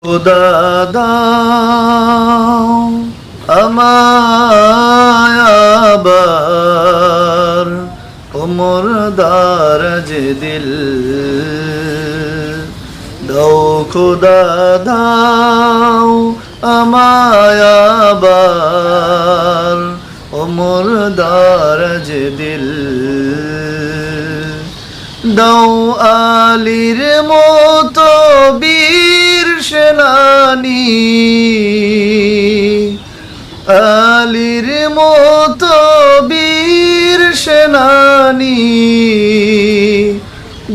খোদা দাও আমায় আবার ওমর দারাজ দিল দাও খোদা দাও আমায় আবার ওমর দারাজ দিল দাও আলীর মতো বীর সেনানী আলীর মতো বীর সেনানী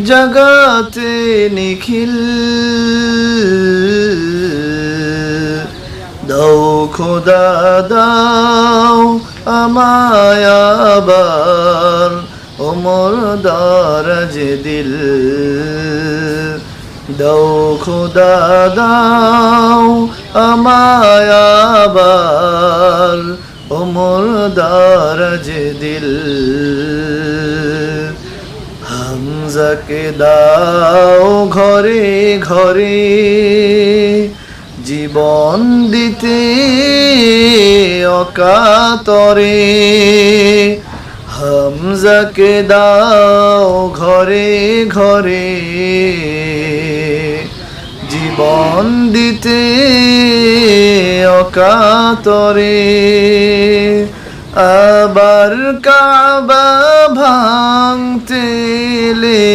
জগতে নিখিল দাও খোদা দাও আমায় আবার ওমর দারাজ দিল দাও খোদা দাও আমায় আবার ওমর দারাজ দিল হামজাকে দাও ঘরে ঘরে জীবন দিতে অকাতরে হামজাকে দাও ঘরে ঘরে জীবন দিতে অকাতরে আবার কাবা ভাঙতে এলে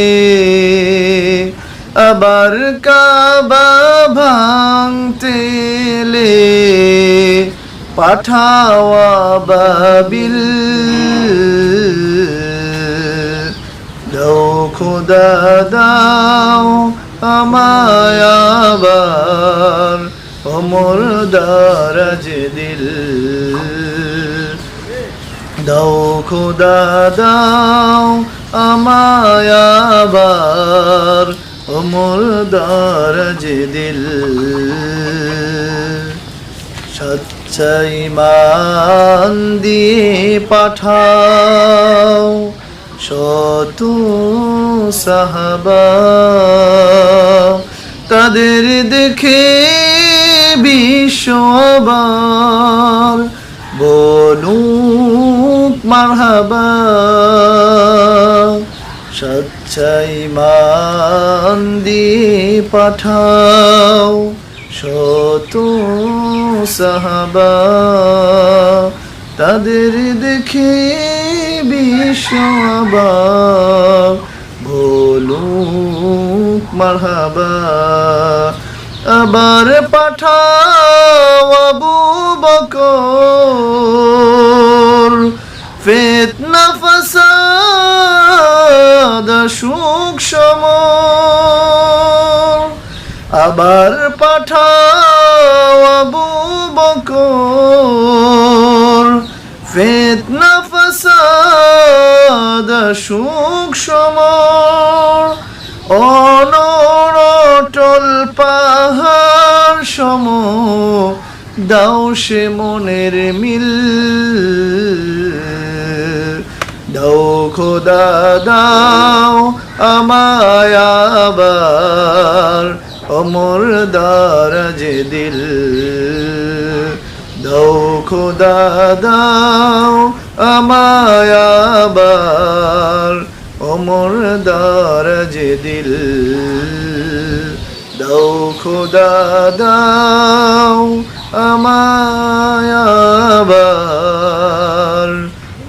আবার কাবা ভাঙতে এলে পাঠাওয়া বাবিল দাও খোদা দাও আমায় আবার ওমর দারাজ দিল দাও খোদা দাও আমায় আবার ওমর দারাজ দিল সচ্চা ঈমান দিয়ে পাঠাও শত সাহাবা তাদের দেখে বিশ্ববার বলুক মারহাবা সচ্চা ঈমান দিয়ে পাঠাও শত সাহাবা তাদের দেখে বিশ্ববার বলুক মারহাবা আবার পাঠাও আবু বকর ফিতনা ফাসাদ সুখ সমর আবার পাঠাও আবু বকর ফিতনা ফাসাদ সুখ সমর অনটল পাহাড় সম দাও সে মনের মিল দাও খোদা দাও আমায় আবার ওমর দারাজ দিল দাও খোদা দাও আমায় আবার ওমর দারাজ দিল দাও খোদা দাও আমায় আবার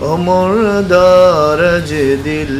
ওমর দারাজ দিল